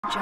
Hey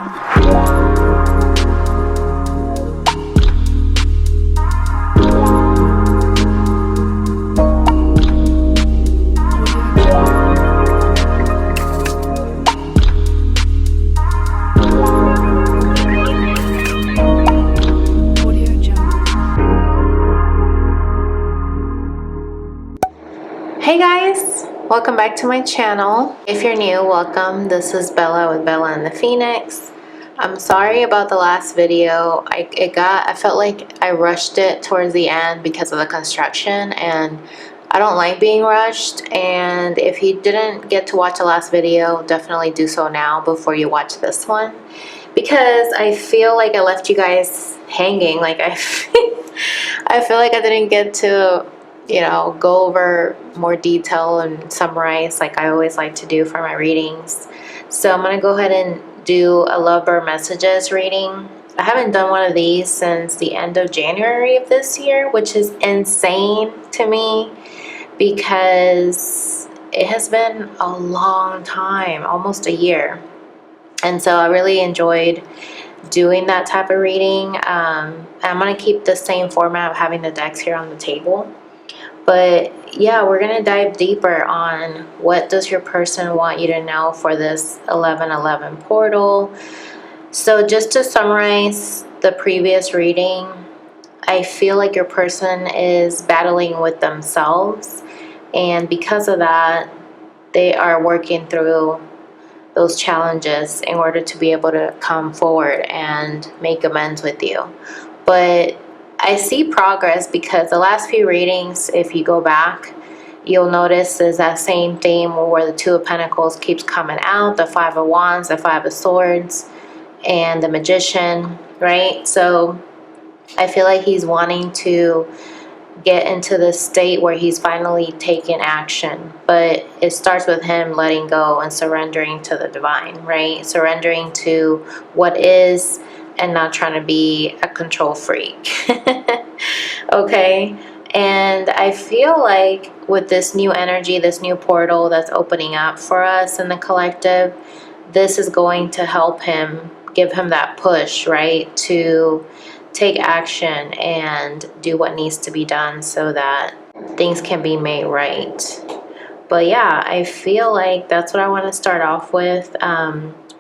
guys, welcome back to my channel. If you're new, welcome. This is Bella with Bella and the Phoenix. I'm sorry about the last video. I felt like I rushed it towards the end because of the construction, and I don't like being rushed. And if you didn't get to watch the last video, definitely do so now before you watch this one, because I feel like I left you guys hanging. Like I feel like I didn't get to go over more detail and summarize like I always like to do for my readings. So I'm going to go ahead and do a Lovebird Messages reading. I haven't done one of these since the end of January of this year, which is insane to me because it has been a long time, almost a year. And so I really enjoyed doing that type of reading. I'm going to keep the same format of having the decks here on the table. But yeah, we're going to dive deeper on what does your person want you to know for this 1111 portal. So just to summarize the previous reading, I feel like your person is battling with themselves. And because of that, they are working through those challenges in order to be able to come forward and make amends with you. But I see progress because the last few readings, if you go back, you'll notice is that same theme where the Two of Pentacles keeps coming out, the Five of Wands, the Five of Swords, and the Magician, right? So I feel like he's wanting to get into this state where he's finally taking action, but it starts with him letting go and surrendering to the divine, right? Surrendering to what is and not trying to be a control freak. Okay, and I feel like with this new energy, this new portal that's opening up for us in the collective, this is going to help him, give him that push, right, to take action and do what needs to be done so that things can be made right. But yeah, I feel like that's what I want to start off with.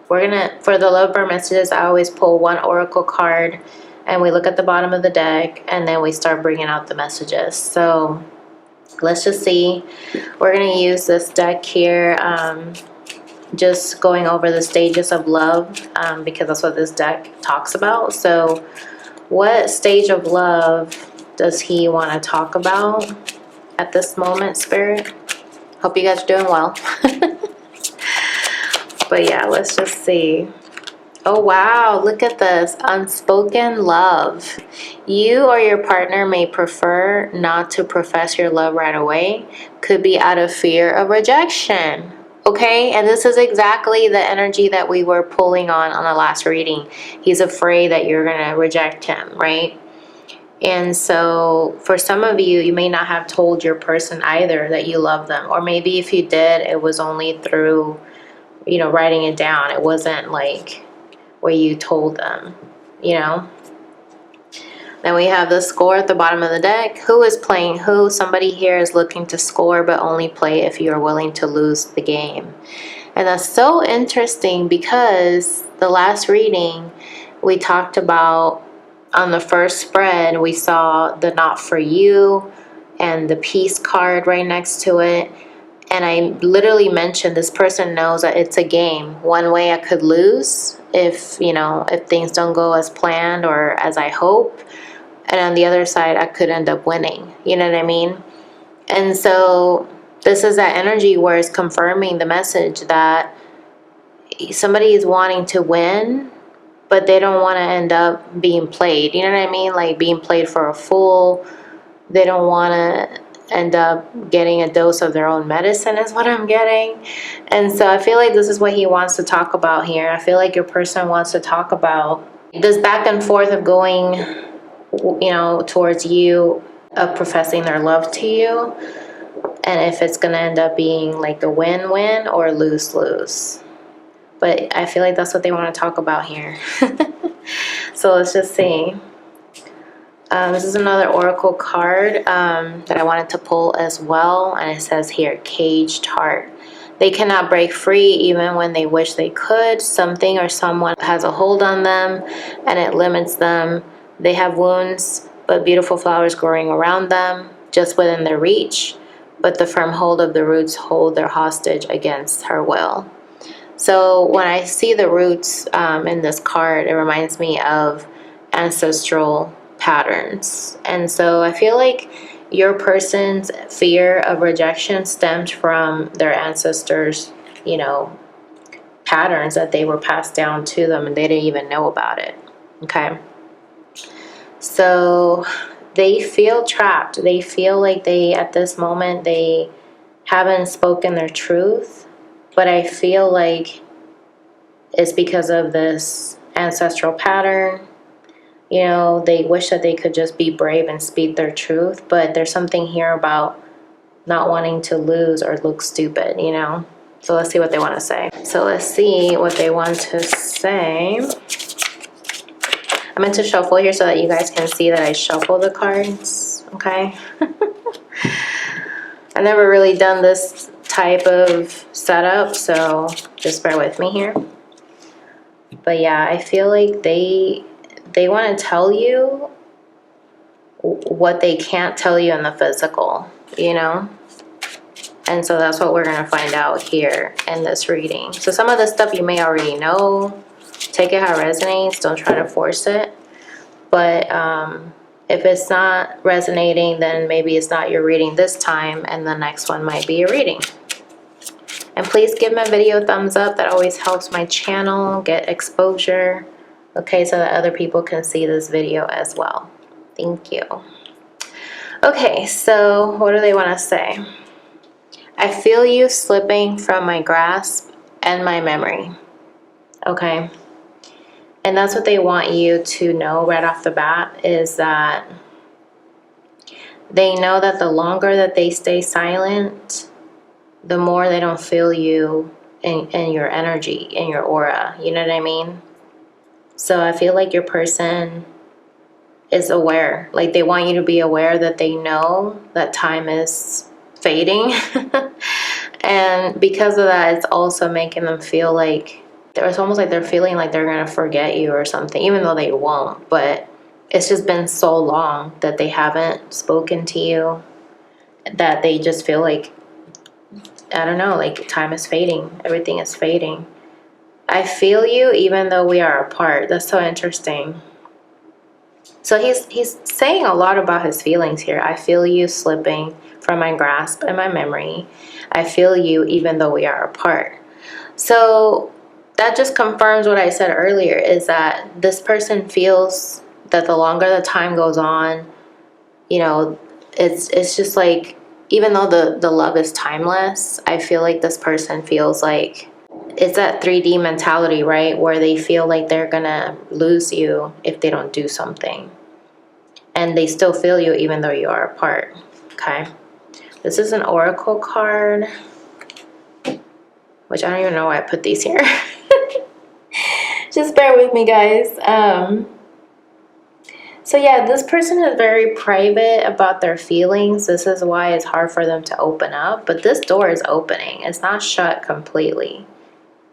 For the Lovebird Messages, I always pull one oracle card and we look at the bottom of the deck and then we start bringing out the messages. So let's just see. We're going to use this deck here, just going over the stages of love, because that's what this deck talks about. So what stage of love does he want to talk about at this moment, Spirit? Hope you guys are doing well. But yeah, let's just see. Oh wow, look at this. Unspoken love. You or your partner may prefer not to profess your love right away. Could be out of fear of rejection. Okay, and this is exactly the energy that we were pulling on the last reading. He's afraid that you're going to reject him, right? And so for some of you, you may not have told your person either that you love them. Or maybe if you did, it was only through, writing it down. It wasn't like where you told them, Then we have the score at the bottom of the deck. Who is playing who? Somebody here is looking to score, but only play if you are willing to lose the game. And that's so interesting because the last reading we talked about, on the first spread, we saw the not for you and the peace card right next to it. And I literally mentioned this person knows that it's a game. One way I could lose if things don't go as planned or as I hope. And on the other side, I could end up winning. You know what I mean? And so this is that energy where it's confirming the message that somebody is wanting to win, but they don't want to end up being played. You know what I mean? Like being played for a fool. They don't want to end up getting a dose of their own medicine is what I'm getting. And so I feel like this is what he wants to talk about here. I feel like your person wants to talk about this back and forth of going, towards you, of professing their love to you, and if it's going to end up being like a win-win or lose-lose. But I feel like that's what they want to talk about here. So let's just see. This is another oracle card that I wanted to pull as well. And it says here, caged heart. They cannot break free even when they wish they could. Something or someone has a hold on them and it limits them. They have wounds, but beautiful flowers growing around them, just within their reach. But the firm hold of the roots hold their hostage against her will. So when I see the roots in this card, it reminds me of ancestral patterns. And so I feel like your person's fear of rejection stemmed from their ancestors, you know, patterns that they were passed down to them and they didn't even know about it. Okay. So they feel trapped. They feel like they, at this moment, they haven't spoken their truth. But I feel like it's because of this ancestral pattern. You know, they wish that they could just be brave and speak their truth, but there's something here about not wanting to lose or look stupid, you know? So let's see what they want to say. So let's see what they want to say. I meant to shuffle here so that you guys can see that I shuffle the cards, okay? I've never really done this type of setup, so just bear with me here. But yeah, I feel like they want to tell you what they can't tell you in the physical, you know? And so that's what we're going to find out here in this reading. So some of this stuff you may already know. Take it how it resonates. Don't try to force it. But if it's not resonating, then maybe it's not your reading this time, and the next one might be your reading. And please give my video a thumbs up. That always helps my channel get exposure. Okay, so that other people can see this video as well. Thank you. Okay, so what do they want to say? I feel you slipping from my grasp and my memory. Okay. And that's what they want you to know right off the bat, is that they know that the longer that they stay silent, the more they don't feel you in your energy, in your aura. You know what I mean? So I feel like your person is aware. Like they want you to be aware that they know that time is fading. And because of that, it's also making them feel like, it's almost like they're feeling like they're going to forget you or something, even though they won't. But it's just been so long that they haven't spoken to you that they just feel like, I don't know, like time is fading. Everything is fading. I feel you even though we are apart. That's so interesting. So he's saying a lot about his feelings here. I feel you slipping from my grasp and my memory. I feel you even though we are apart. So that just confirms what I said earlier, is that this person feels that the longer the time goes on, you know, it's just like, even though the love is timeless, I feel like this person feels like it's that 3D mentality, right? Where they feel like they're gonna lose you if they don't do something. And they still feel you even though you are apart, okay? This is an oracle card, which I don't even know why I put these here. Just bear with me, guys. So yeah, this person is very private about their feelings. This is why it's hard for them to open up. But this door is opening. It's not shut completely.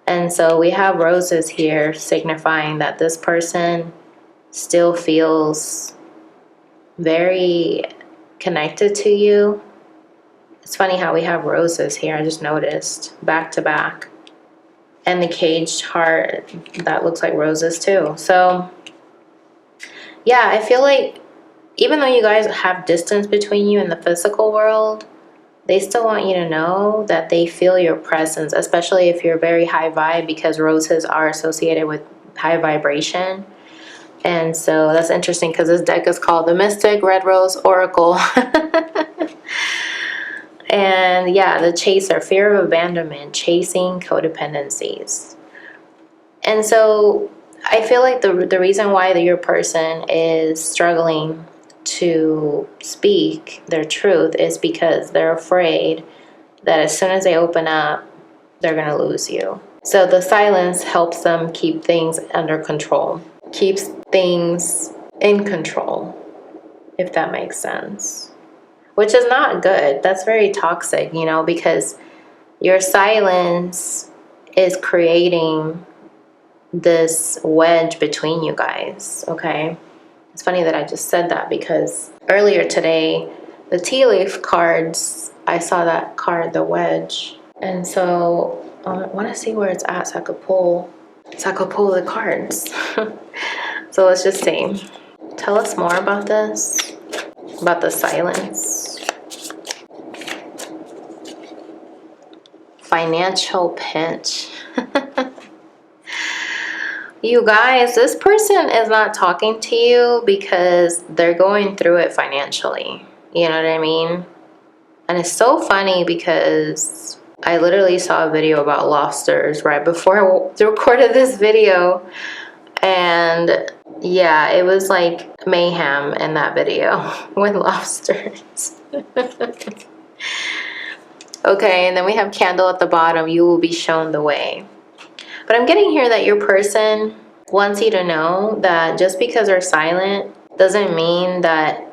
And so we have roses here signifying that this person still feels very connected to you. It's funny how we have roses here. I just noticed back to back. And the caged heart, that looks like roses too. So yeah, I feel like even though you guys have distance between you in the physical world, they still want you to know that they feel your presence, especially if you're very high vibe, because roses are associated with high vibration. And so that's interesting because this deck is called the Mystic Red Rose Oracle. And yeah, the chaser, fear of abandonment, chasing codependencies. And so I feel like the reason why your person is struggling to speak their truth is because they're afraid that as soon as they open up, they're going to lose you. So the silence helps them keep things under control, keeps things in control, if that makes sense. Which is not good. That's very toxic, you know, because your silence is creating this wedge between you guys, okay? It's funny that I just said that because earlier today, the tea leaf cards, I saw that card, the wedge. And so I want to see where it's at so I could pull the cards. So let's just see. Tell us more about this, about the silence. Financial pinch. You guys, this person is not talking to you because they're going through it financially. You know what I mean? And it's so funny because I literally saw a video about lobsters right before I recorded this video. And yeah, it was like mayhem in that video with lobsters. Okay, and then we have candle at the bottom. You will be shown the way. But I'm getting here that your person wants you to know that just because they're silent doesn't mean that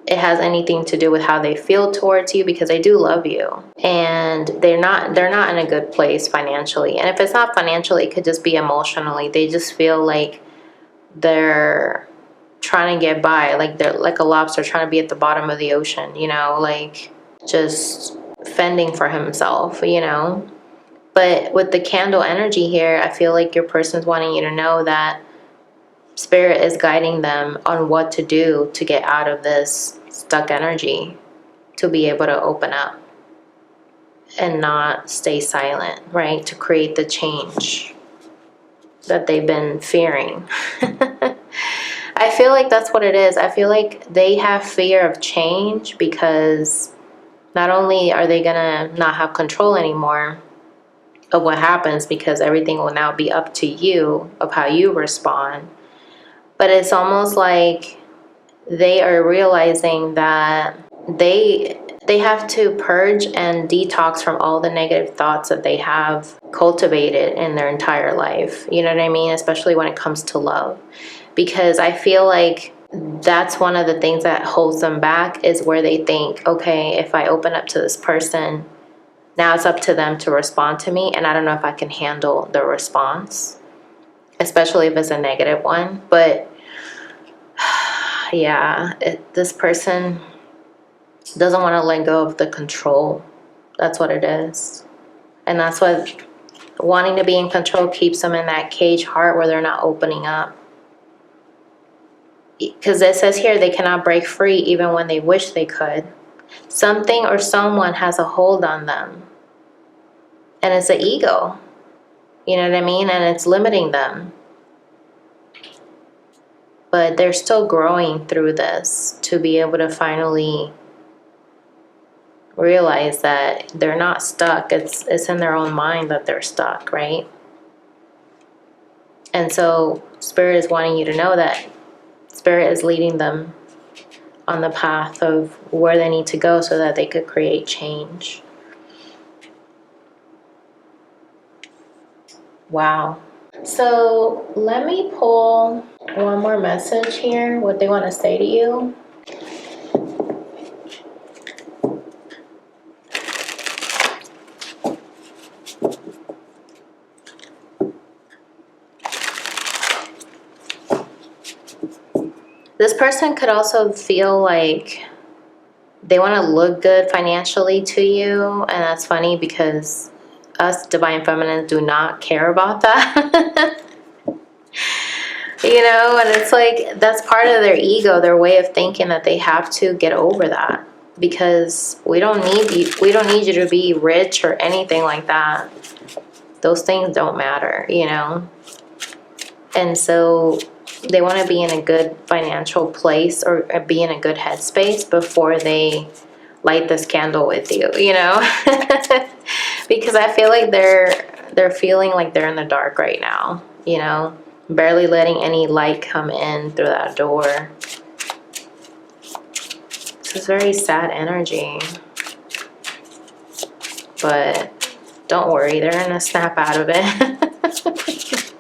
it has anything to do with how they feel towards you, because they do love you. And they're not in a good place financially. And if it's not financially, it could just be emotionally. They just feel like they're trying to get by, like they're like a lobster trying to be at the bottom of the ocean, you know, like just fending for himself, you know. But with the candle energy here, I feel like your person's wanting you to know that Spirit is guiding them on what to do to get out of this stuck energy, to be able to open up and not stay silent, right? To create the change that they've been fearing. I feel like that's what it is. I feel like they have fear of change because not only are they gonna not have control anymore of what happens, because everything will now be up to you of how you respond, but it's almost like they are realizing that they have to purge and detox from all the negative thoughts that they have cultivated in their entire life. You know what I mean? Especially when it comes to love. Because I feel like that's one of the things that holds them back, is where they think, okay, if I open up to this person, now it's up to them to respond to me, and I don't know if I can handle the response, especially if it's a negative one. But yeah, this person doesn't want to let go of the control. That's what it is. And that's what wanting to be in control keeps them in that cage heart where they're not opening up. Because it says here they cannot break free even when they wish they could. Something or someone has a hold on them. And it's the ego. You know what I mean? And it's limiting them. But they're still growing through this to be able to finally realize that they're not stuck. It's in their own mind that they're stuck, right? And so Spirit is wanting you to know that Spirit is leading them on the path of where they need to go so that they could create change. Wow. So let me pull one more message here, what they want to say to you. This person could also feel like they want to look good financially to you. And that's funny because us Divine Feminines do not care about that. You know, and it's like that's part of their ego, their way of thinking that they have to get over that. Because we don't need you to be rich or anything like that. Those things don't matter, you know. And so they want to be in a good financial place or be in a good headspace before they light this candle with you, you know. Because I feel like they're feeling like they're in the dark right now, you know, barely letting any light come in through that door. This is very sad energy, but Don't worry, they're gonna snap out of it.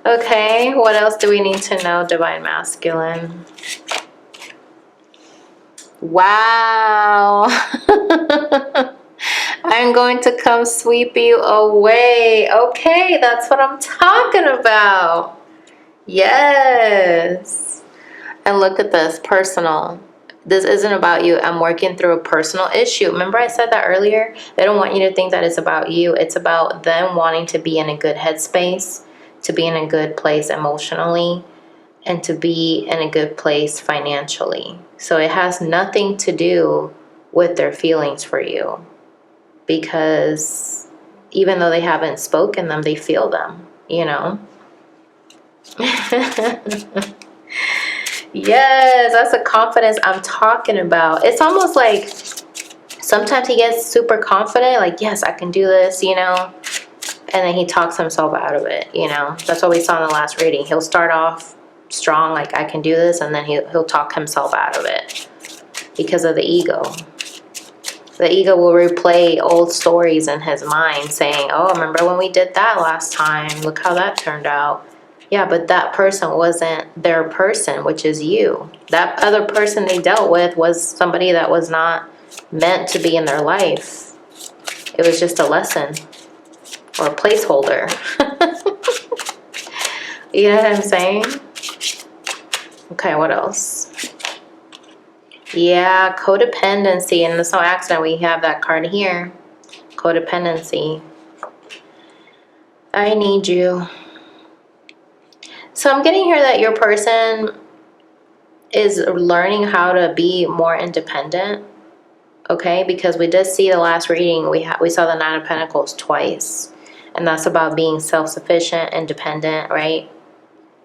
Okay, what else do we need to know, Divine Masculine? Wow. I'm going to come sweep you away. Okay, that's what I'm talking about. Yes. And look at this, personal. This isn't about you. I'm working through a personal issue. Remember I said that earlier? They don't want you to think that it's about you. It's about them wanting to be in a good headspace, to be in a good place emotionally, and to be in a good place financially. So it has nothing to do with their feelings for you, because even though they haven't spoken them, they feel them, you know? Yes, that's the confidence I'm talking about. It's almost like sometimes he gets super confident, like, yes, I can do this, you know? And then he talks himself out of it, you know? That's what we saw in the last reading. He'll start off strong, like, I can do this, and then he'll talk himself out of it because of the ego. The ego will replay old stories in his mind saying, oh, remember when we did that last time? Look how that turned out. Yeah, but that person wasn't their person, which is you. That other person they dealt with was somebody that was not meant to be in their life. It was just a lesson or a placeholder. You know what I'm saying? Okay, what else? Yeah, codependency. And it's no accident we have that card here. Codependency. I need you. So I'm getting here that your person is learning how to be more independent. Okay, because we did see the last reading, we saw the Nine of Pentacles twice. And that's about being self-sufficient, independent, right?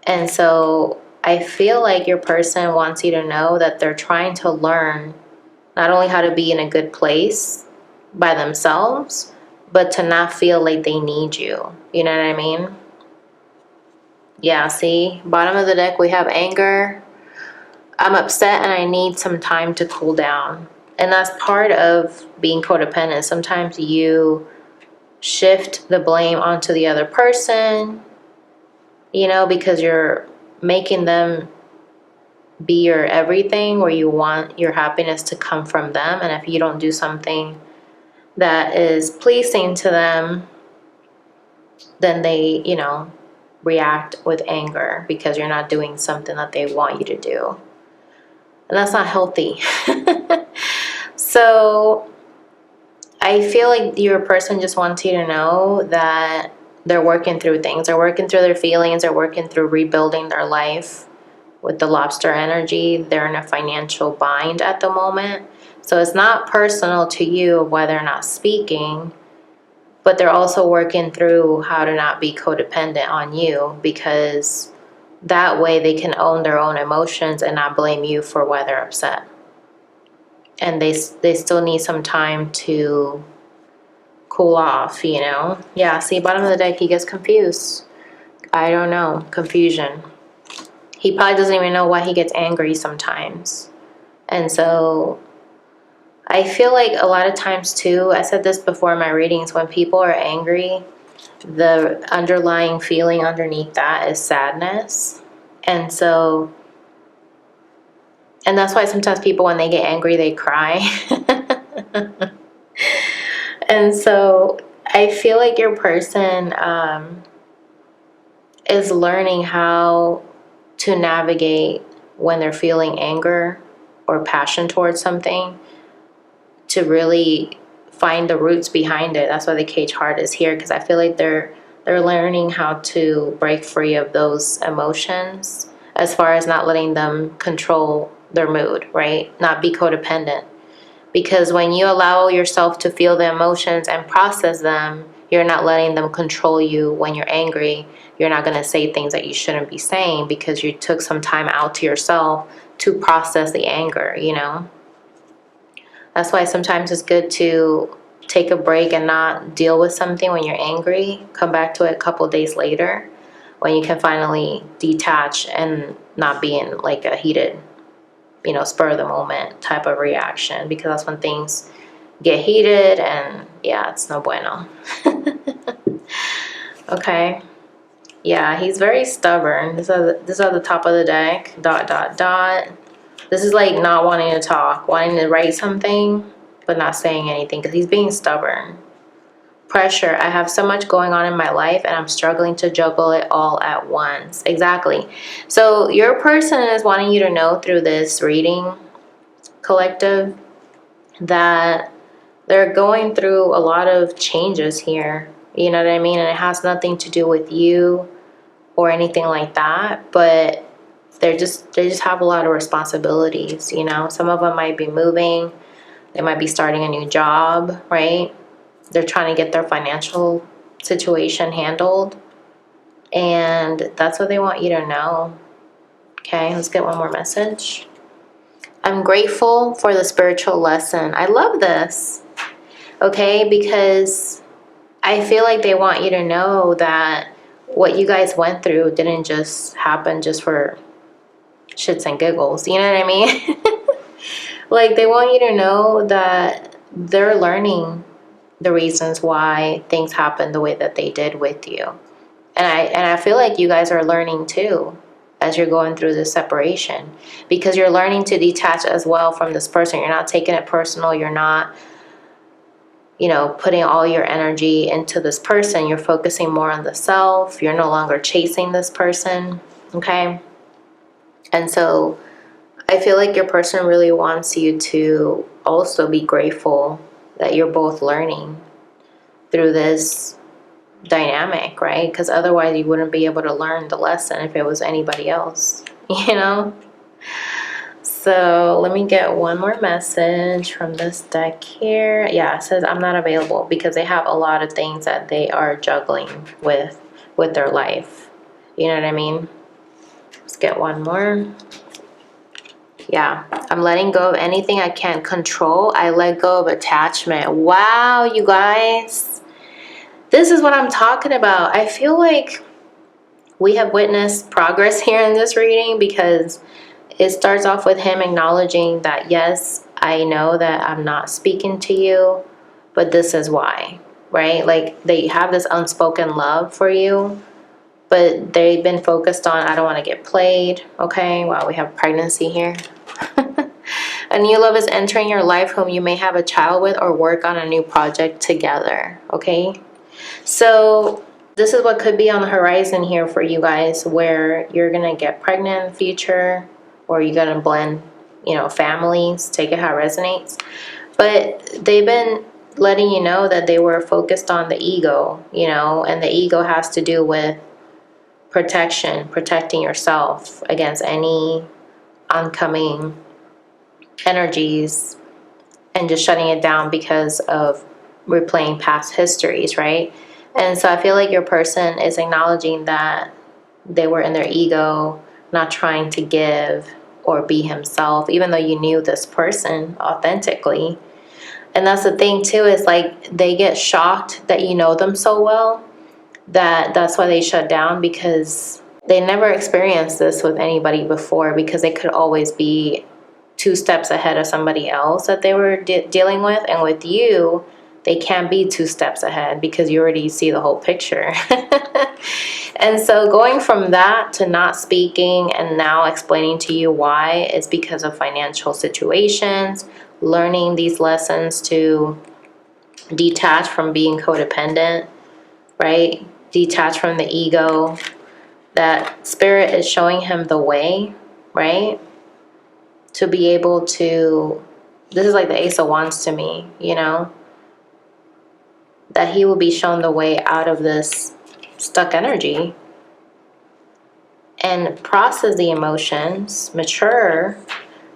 And so I feel like your person wants you to know that they're trying to learn not only how to be in a good place by themselves, but to not feel like they need you. You know what I mean? Yeah, see? Bottom of the deck, we have anger. I'm upset and I need some time to cool down. And that's part of being codependent. Sometimes you shift the blame onto the other person, you know, because you're making them be your everything, where you want your happiness to come from them. And if you don't do something that is pleasing to them, then they, you know, react with anger because you're not doing something that they want you to do. And that's not healthy. So I feel like your person just wants you to know that they're working through things. They're working through their feelings. They're working through rebuilding their life. With the lobster energy, they're in a financial bind at the moment. So it's not personal to you why they're not speaking, but they're also working through how to not be codependent on you, because that way they can own their own emotions and not blame you for why they're upset. And they still need some time to cool off, you know? Yeah, see, bottom of the deck, he gets confused. I don't know, confusion. He probably doesn't even know why he gets angry sometimes. And so I feel like a lot of times too, I said this before in my readings, when people are angry, the underlying feeling underneath that is sadness. And so, and that's why sometimes people, when they get angry, they cry. And so I feel like your person is learning how to navigate when they're feeling anger or passion towards something, to really find the roots behind it. That's why the cage heart is here, because I feel like they're learning how to break free of those emotions, as far as not letting them control their mood, right? Not be codependent. Because when you allow yourself to feel the emotions and process them, you're not letting them control you. When you're angry, you're not going to say things that you shouldn't be saying, because you took some time out to yourself to process the anger, you know? That's why sometimes it's good to take a break and not deal with something when you're angry. Come back to it a couple days later, when you can finally detach and not be in like a heated, you know, spur of the moment type of reaction, because that's when things get heated, and yeah, it's no bueno. Okay. Yeah, he's very stubborn. This is at the top of the deck. ... This is like not wanting to talk, wanting to write something, but not saying anything because he's being stubborn. Pressure. I have so much going on in my life and I'm struggling to juggle it all at once. Exactly. So your person is wanting you to know through this reading, collective, that they're going through a lot of changes here. You know what I mean? And it has nothing to do with you or anything like that, but they just have a lot of responsibilities, you know. Some of them might be moving, they might be starting a new job, right? They're trying to get their financial situation handled, and that's what they want you to know. Okay, let's get one more message. I'm grateful for the spiritual lesson. I love this, okay, because I feel like they want you to know that what you guys went through didn't just happen just for shits and giggles, you know what I mean? Like, they want you to know that they're learning the reasons why things happened the way that they did with you. And I feel like you guys are learning too as you're going through this separation, because you're learning to detach as well from this person. You're not taking it personal. You're not, you know, putting all your energy into this person. You're focusing more on the self. You're no longer chasing this person, okay? And so I feel like your person really wants you to also be grateful that you're both learning through this dynamic, right? Because otherwise you wouldn't be able to learn the lesson if it was anybody else, you know? So let me get one more message from this deck here. Yeah, it says I'm not available because they have a lot of things that they are juggling with their life. You know what I mean? Let's get one more. Yeah, I'm letting go of anything I can't control. I let go of attachment. Wow, you guys. This is what I'm talking about. I feel like we have witnessed progress here in this reading, because it starts off with him acknowledging that, yes, I know that I'm not speaking to you, but this is why, right? Like, they have this unspoken love for you, but they've been focused on, I don't want to get played, okay? Wow, we have pregnancy here. A new love is entering your life whom you may have a child with or work on a new project together, okay? So this is what could be on the horizon here for you guys, where you're going to get pregnant in the future, or you're going to blend, you know, families. Take it how it resonates. But they've been letting you know that they were focused on the ego, you know, and the ego has to do with protection, protecting yourself against any oncoming energies, and just shutting it down because of replaying past histories, right? And so I feel like your person is acknowledging that they were in their ego, not trying to give or be himself, even though you knew this person authentically. And that's the thing too, is like, they get shocked that you know them so well, that's why they shut down, because they never experienced this with anybody before, because they could always be 2 steps ahead of somebody else that they were dealing with. And with you, they can't be 2 steps ahead because you already see the whole picture. And so going from that to not speaking and now explaining to you why is because of financial situations, learning these lessons to detach from being codependent, right? Detach from the ego. That spirit is showing him the way, right? To be able to, this is like the Ace of Wands to me, you know, that he will be shown the way out of this stuck energy and process the emotions, mature,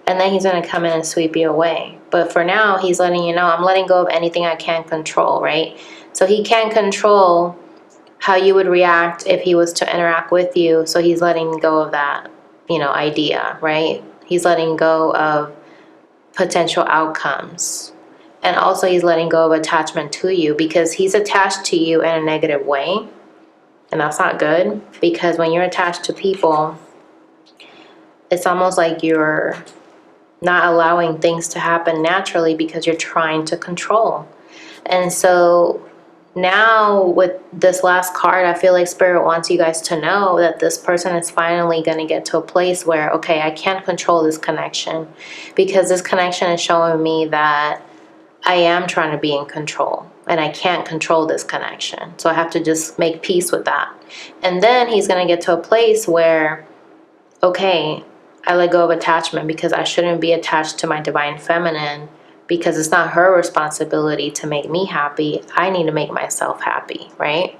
and then he's going to come in and sweep you away. But for now, he's letting you know, I'm letting go of anything I can't control, right? So he can't control how you would react if he was to interact with you. So he's letting go of that, you know, idea, right? He's letting go of potential outcomes. And also he's letting go of attachment to you, because he's attached to you in a negative way. And that's not good, because when you're attached to people, it's almost like you're not allowing things to happen naturally because you're trying to control. And so now with this last card, I feel like Spirit wants you guys to know that this person is finally going to get to a place where, okay, I can't control this connection, because this connection is showing me that I am trying to be in control and I can't control this connection. So I have to just make peace with that. And then he's going to get to a place where, okay, I let go of attachment because I shouldn't be attached to my divine feminine, because it's not her responsibility to make me happy. I need to make myself happy, right?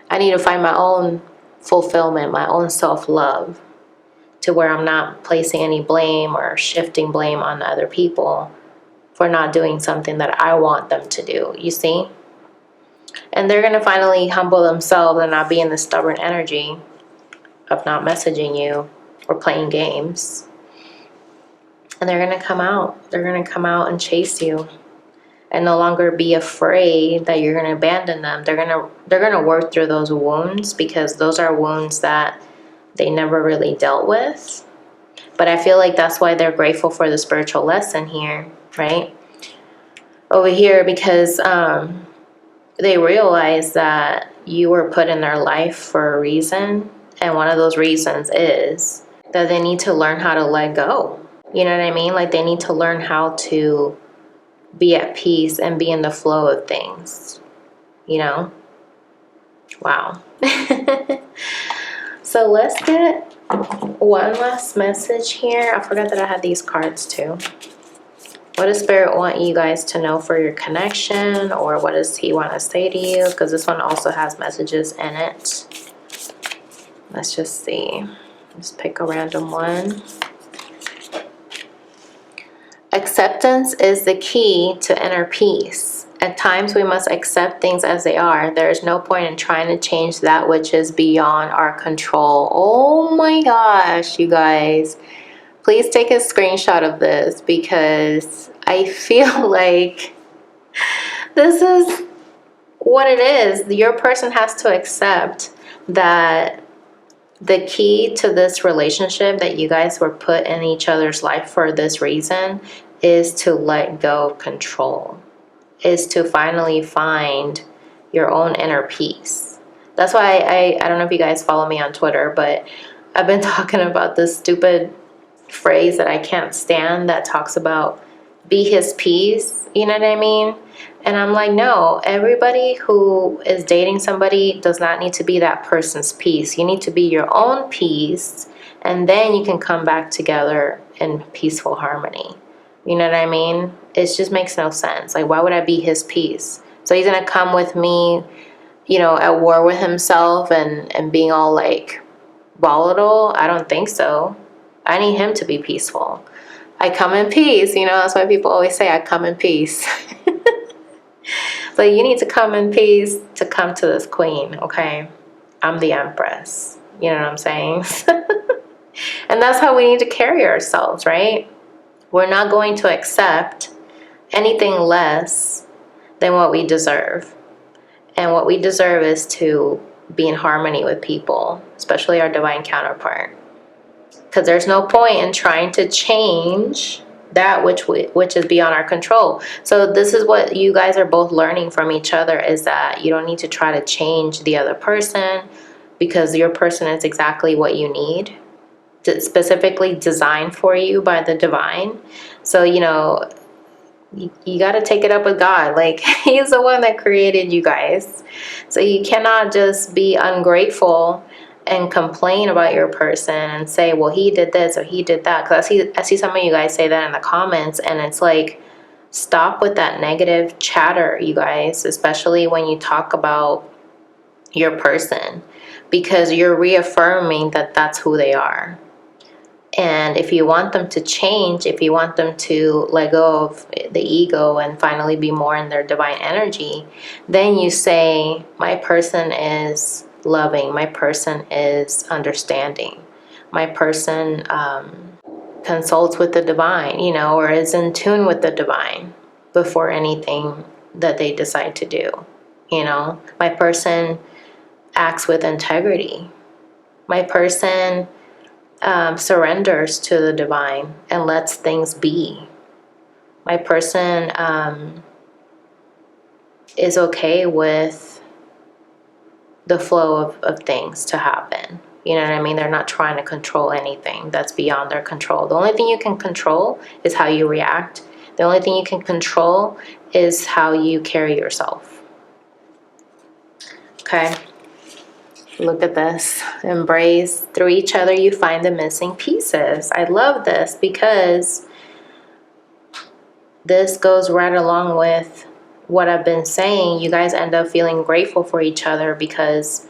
I need to find my own fulfillment, my own self-love, to where I'm not placing any blame or shifting blame on other people for not doing something that I want them to do, you see? And they're going to finally humble themselves and not be in the stubborn energy of not messaging you or playing games. And they're going to come out. They're going to come out and chase you and no longer be afraid that you're going to abandon them. They're going to work through those wounds, because those are wounds that they never really dealt with. But I feel like that's why they're grateful for the spiritual lesson here, right? Over here, because they realize that you were put in their life for a reason. And one of those reasons is that they need to learn how to let go. You know what I mean? Like, they need to learn how to be at peace and be in the flow of things, you know? Wow. So let's get one last message here. I forgot that I had these cards too. What does Spirit want you guys to know for your connection, or what does he want to say to you? Because this one also has messages in it. Let's just see. Let's pick a random one. Acceptance is the key to inner peace. At times we must accept things as they are. There is no point in trying to change that which is beyond our control. Oh my gosh, you guys. Please take a screenshot of this, because I feel like this is what it is. Your person has to accept that the key to this relationship, that you guys were put in each other's life for this reason, is to let go of control, is to finally find your own inner peace. That's why I don't know if you guys follow me on Twitter, but I've been talking about this stupid phrase that I can't stand, that talks about be his peace, you know what I mean? And I'm like, no, everybody who is dating somebody does not need to be that person's peace. You need to be your own peace, and then you can come back together in peaceful harmony. You know what I mean? It just makes no sense. Like, why would I be his peace? So he's gonna come with me, you know, at war with himself and being all like volatile? I don't think so. I need him to be peaceful. I come in peace, you know, that's why people always say I come in peace. So you need to come in peace to come to this queen, okay? I'm the empress. You know what I'm saying? And that's how we need to carry ourselves, right? We're not going to accept anything less than what we deserve. And what we deserve is to be in harmony with people, especially our divine counterpart. Because there's no point in trying to change that which is beyond our control. So this is what you guys are both learning from each other, is that you don't need to try to change the other person, because your person is exactly what you need, specifically designed for you by the divine. So, you know, you got to take it up with God. Like, he's the one that created you guys. So you cannot just be ungrateful and complain about your person and say, well, he did this or he did that. Because I see some of you guys say that in the comments, and it's like, stop with that negative chatter, you guys, especially when you talk about your person, because you're reaffirming that that's who they are. And if you want them to change, if you want them to let go of the ego and finally be more in their divine energy, then you say, my person is loving, my person is understanding, my person consults with the divine, you know, or is in tune with the divine before anything that they decide to do. You know, my person acts with integrity. My person surrenders to the divine and lets things be. My person is okay with the flow of things to happen. You know what I mean? They're not trying to control anything that's beyond their control. The only thing you can control is how you react. The only thing you can control is how you carry yourself. Okay? Look at this. Embrace. Through each other, you find the missing pieces. I love this because this goes right along with what I've been saying. You guys end up feeling grateful for each other because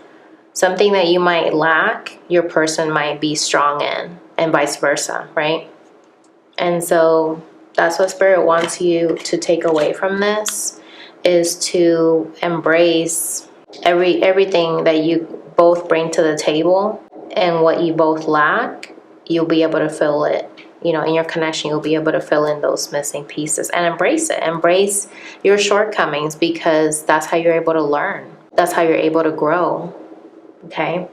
something that you might lack, your person might be strong in, and vice versa, right? And so that's what Spirit wants you to take away from this, is to embrace everything that you both bring to the table, and what you both lack, you'll be able to fill it. You know, in your connection, you'll be able to fill in those missing pieces and embrace it. Embrace your shortcomings, because that's how you're able to learn. That's how you're able to grow. Okay?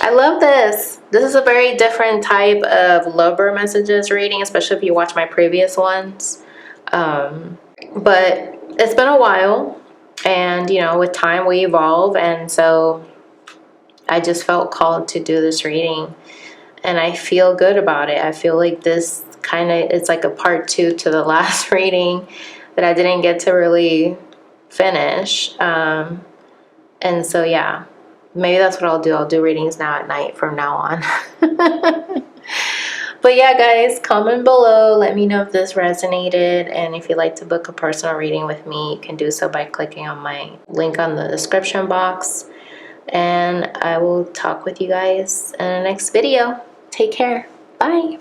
I love this. This is a very different type of lover messages reading, especially if you watch my previous ones. But it's been a while, and you know, with time we evolve, and so I just felt called to do this reading, and I feel good about it. I feel like this kind of, it's like a part 2 to the last reading that I didn't get to really finish. And so yeah, maybe that's what I'll do. I'll do readings now at night from now on. But yeah, guys, comment below. Let me know if this resonated. And if you'd like to book a personal reading with me, you can do so by clicking on my link on the description box. And I will talk with you guys in the next video. Take care. Bye.